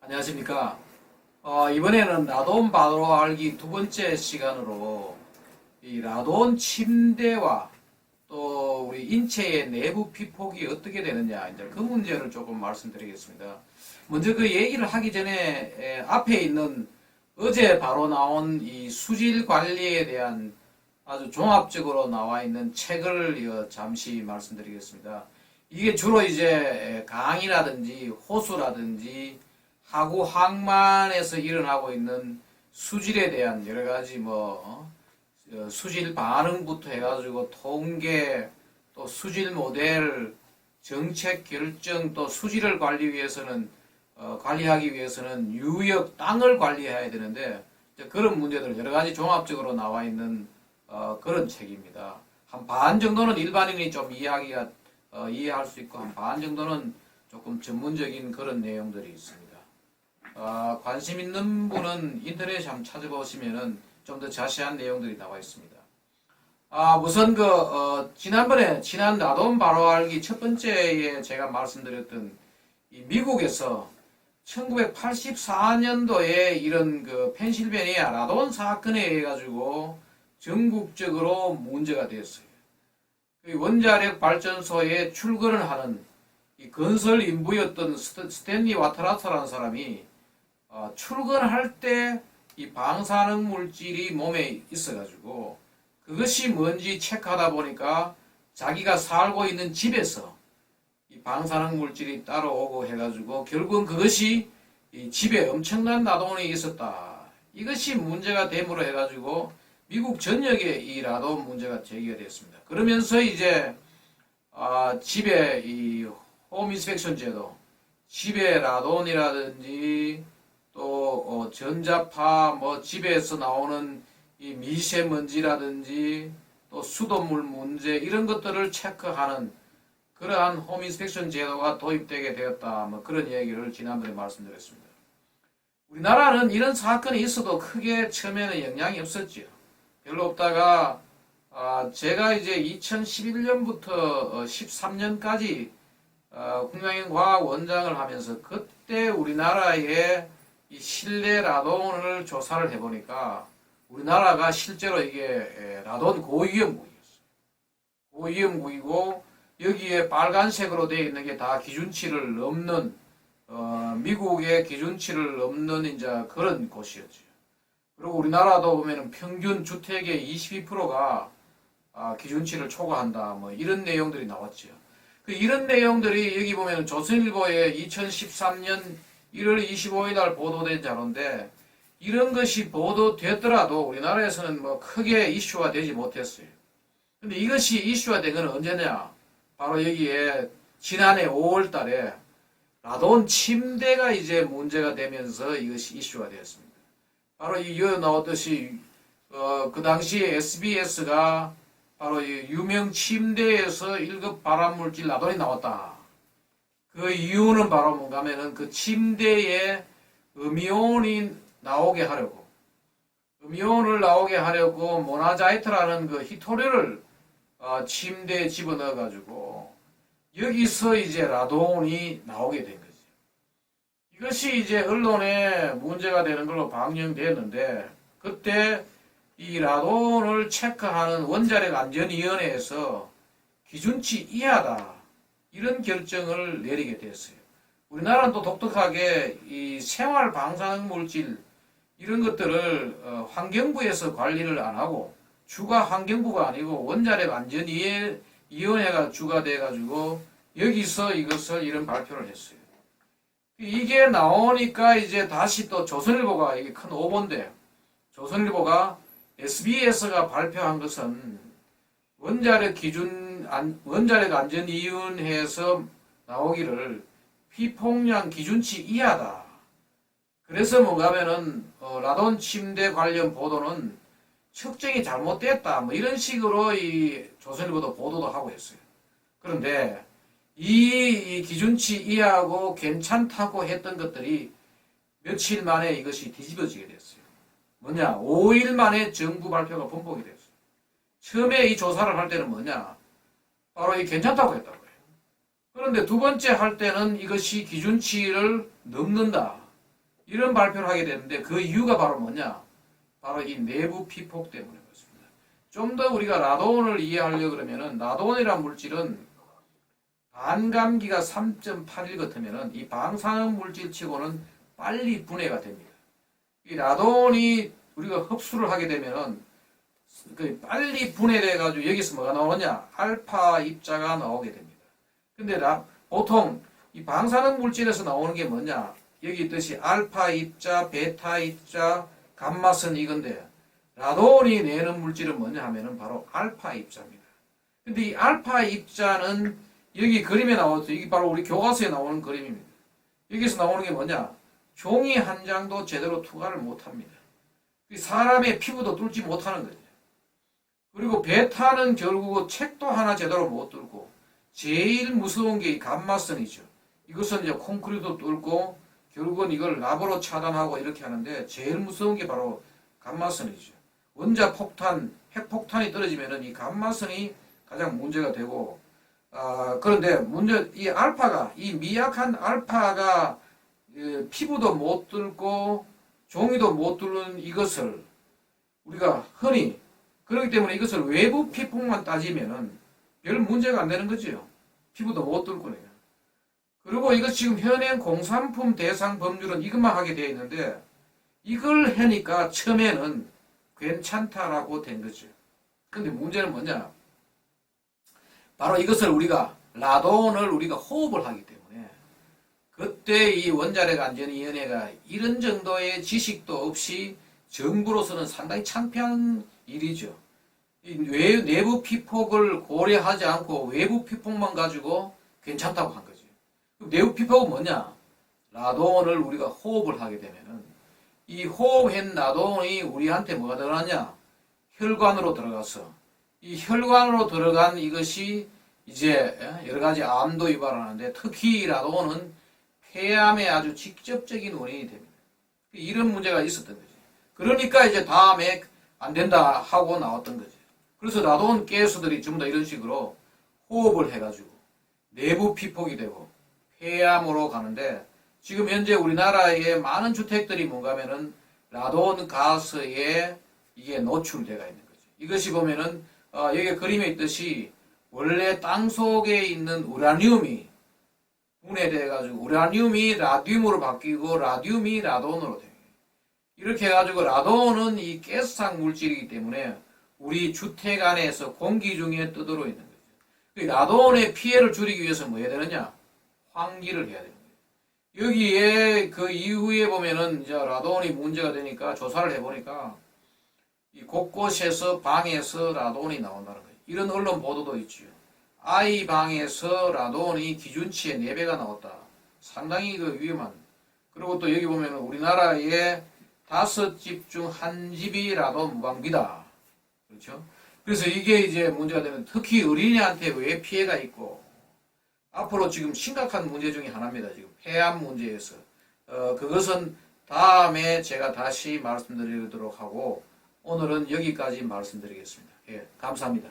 안녕하십니까. 이번에는 라돈 바로 알기 두 번째 시간으로 이 라돈 침대와 또 우리 인체의 내부 피폭이 어떻게 되느냐, 이제 그 문제를 조금 말씀드리겠습니다. 먼저 그 얘기를 하기 전에 앞에 있는 어제 바로 나온 이 수질 관리에 대한 아주 종합적으로 나와 있는 책을 잠시 말씀드리겠습니다. 이게 주로 이제 강이라든지 호수라든지 하구 항만에서 일어나고 있는 수질에 대한 여러 가지 수질 반응부터 해가지고 통계, 또 수질 모델, 정책 결정, 또 수질을 관리하기 위해서는 유역 땅을 관리해야 되는데, 그런 문제들 여러 가지 종합적으로 나와 있는 그런 책입니다. 한 반 정도는 일반인이 좀 이해할 수 있고, 한 반 정도는 조금 전문적인 그런 내용들이 있습니다. 관심 있는 분은 인터넷에 한번 찾아보시면은 좀 더 자세한 내용들이 나와 있습니다. 우선 지난 라돈 바로 알기 첫 번째에 제가 말씀드렸던 이 미국에서 1984년도에 이런 그 펜실베니아 라돈 사건에 의해 가지고 전국적으로 문제가 되었어요. 원자력 발전소에 출근을 하는 이 건설 인부였던 스탠리 와타라스라는 사람이 출근할 때 이 방사능 물질이 몸에 있어가지고 그것이 뭔지 체크하다 보니까 자기가 살고 있는 집에서 이 방사능 물질이 따라오고 해가지고 결국은 그것이 이 집에 엄청난 라돈이 있었다. 이것이 문제가 됨으로 해가지고 미국 전역에 이 라돈 문제가 제기가 됐습니다. 그러면서 이제 집에 이 홈 인스펙션 제도, 집에 라돈이라든지 또 전자파, 집에서 나오는 이 미세먼지라든지 또 수돗물 문제, 이런 것들을 체크하는 그러한 홈 인스펙션 제도가 도입되게 되었다. 그런 얘기를 지난번에 말씀드렸습니다. 우리나라는 이런 사건이 있어도 크게 처음에는 영향이 없었죠. 별로 없다가 제가 이제 2011년부터 13년까지 국민과학원장을 하면서 그때 우리나라의 이 실내 라돈을 조사를 해보니까 우리나라가 실제로 이게 라돈 고위험국이었어요. 고위험국이고 여기에 빨간색으로 되어 있는 게 다 기준치를 넘는 미국의 기준치를 넘는 이제 그런 곳이었죠. 그리고 우리나라도 보면은 평균 주택의 22%가 기준치를 초과한다. 이런 내용들이 나왔죠. 이런 내용들이 여기 보면 조선일보에 2013년 1월 25일 날 보도된 자료인데, 이런 것이 보도됐더라도 우리나라에서는 크게 이슈화 되지 못했어요. 근데 이것이 이슈화 된 건 언제냐? 바로 여기에 지난해 5월 달에 라돈 침대가 이제 문제가 되면서 이것이 이슈화 되었습니다. 바로 이거 나왔듯이 그 당시에 SBS가 바로 이 유명 침대에서 1급 발암물질 라돈이 나왔다. 그 이유는 바로 뭔가 하면은 그 침대에 음이온이 나오게 하려고, 음이온을 나오게 하려고 모나자이트라는 그 희토류를 침대에 집어넣어 가지고 여기서 이제 라돈이 나오게 된 거죠. 이것이 이제 언론에 문제가 되는 걸로 방영되었는데, 그때 이 라돈을 체크하는 원자력 안전위원회에서 기준치 이하다, 이런 결정을 내리게 됐어요. 우리나라는 또 독특하게 이 생활 방사능 물질 이런 것들을 환경부에서 관리를 안 하고, 주가 환경부가 아니고 원자력 안전위원회가 주가 돼 가지고 여기서 이것을 이런 발표를 했어요. 이게 나오니까 이제 다시 또 조선일보가, 이게 큰 오보인데, 조선일보가 SBS가 발표한 것은 원자력 안전위원회에서 나오기를 피폭량 기준치 이하다. 그래서 뭔가 하면은 라돈 침대 관련 보도는 측정이 잘못됐다. 이런 식으로 이 조선일보도 보도도 하고 했어요. 그런데 이 기준치 이하고 괜찮다고 했던 것들이 며칠 만에 이것이 뒤집어지게 됐어요. 뭐냐? 5일 만에 정부 발표가 번복이 됐어요. 처음에 이 조사를 할 때는 뭐냐? 바로 이 괜찮다고 했다고 해요. 그런데 두 번째 할 때는 이것이 기준치를 넘는다. 이런 발표를 하게 되는데 그 이유가 바로 뭐냐? 바로 이 내부 피폭 때문에 그렇습니다. 좀 더 우리가 라돈을 이해하려고 그러면은 라돈이란 물질은 반감기가 3.81 같으면은 이 방사능 물질치고는 빨리 분해가 됩니다. 이 라돈이 우리가 흡수를 하게 되면은 그 빨리 분해돼 가지고 여기서 뭐가 나오느냐? 알파 입자가 나오게 됩니다. 근데 보통 이 방사능 물질에서 나오는 게 뭐냐? 여기 있듯이 알파 입자, 베타 입자, 감마선 이건데 라돈이 내는 물질은 뭐냐 하면은 바로 알파 입자입니다. 근데 이 알파 입자는 여기 그림에 나와서 이게 바로 우리 교과서에 나오는 그림입니다. 여기서 나오는 게 뭐냐? 종이 한 장도 제대로 투과를 못합니다. 사람의 피부도 뚫지 못하는 거죠. 그리고 베타는 결국 책도 하나 제대로 못 뚫고 제일 무서운 게 이 감마선이죠. 이것은 이제 콘크리트도 뚫고 결국은 이걸 랍으로 차단하고 이렇게 하는데 제일 무서운 게 바로 감마선이죠. 원자 폭탄, 핵폭탄이 떨어지면은 이 감마선이 가장 문제가 되고 그런데 이 알파가 이 미약한 알파가 피부도 못 뚫고 종이도 못 뚫는 이것을 우리가 흔히 그렇기 때문에 이것을 외부 피폭만 따지면은 별 문제가 안 되는 거지요. 피부도 못 뚫고. 그리고 이거 지금 현행 공산품 대상 법률은 이것만 하게 되어 있는데 이걸 하니까 처음에는 괜찮다라고 된 거죠. 근데 문제는 뭐냐? 바로 이것을 라돈을 우리가 호흡을 하기 때문에 그때 이 원자력 안전위원회가 이런 정도의 지식도 없이 정부로서는 상당히 창피한 일이죠. 내부 피폭을 고려하지 않고 외부 피폭만 가지고 괜찮다고 한 거죠. 내부 피폭은 뭐냐? 라돈을 우리가 호흡을 하게 되면은 이 호흡한 라돈이 우리한테 뭐가 들어가냐? 혈관으로 들어가서 이 혈관으로 들어간 이것이 이제 여러 가지 암도 유발하는데 특히 라돈은 폐암의 아주 직접적인 원인이 됩니다. 이런 문제가 있었던 거지. 그러니까 이제 다음에 안 된다 하고 나왔던 거지. 그래서 라돈 가스들이 전부 다 이런 식으로 호흡을 해가지고 내부 피폭이 되고 폐암으로 가는데 지금 현재 우리나라의 많은 주택들이 뭔가 하면은 라돈 가스에 이게 노출되어 있는 거죠. 이것이 보면은 여기 그림에 있듯이 원래 땅 속에 있는 우라늄이 분해돼 가지고 우라늄이 라듐으로 바뀌고 라듐이 라돈으로 돼요. 이렇게 해가지고 라돈은 이 가스상 물질이기 때문에 우리 주택 안에서 공기 중에 떠들어 있는 거죠. 라돈의 피해를 줄이기 위해서 뭐 해야 되느냐? 환기를 해야 되는 거예요. 여기에 그 이후에 보면은 이제 라돈이 문제가 되니까 조사를 해보니까 이 곳곳에서 방에서 라돈이 나온다는 거예요. 이런 언론 보도도 있죠. 아이 방에서 라돈이 기준치의 4배가 나왔다. 상당히 위험한. 그리고 또 여기 보면은 우리나라에 5집 중 1집이 라돈 무방비다. 그렇죠? 그래서 이게 이제 문제가 되면 특히 어린이한테 왜 피해가 있고 앞으로 지금 심각한 문제 중에 하나입니다. 지금 폐암 문제에서 그것은 다음에 제가 다시 말씀드리도록 하고 오늘은 여기까지 말씀드리겠습니다. 예, 감사합니다.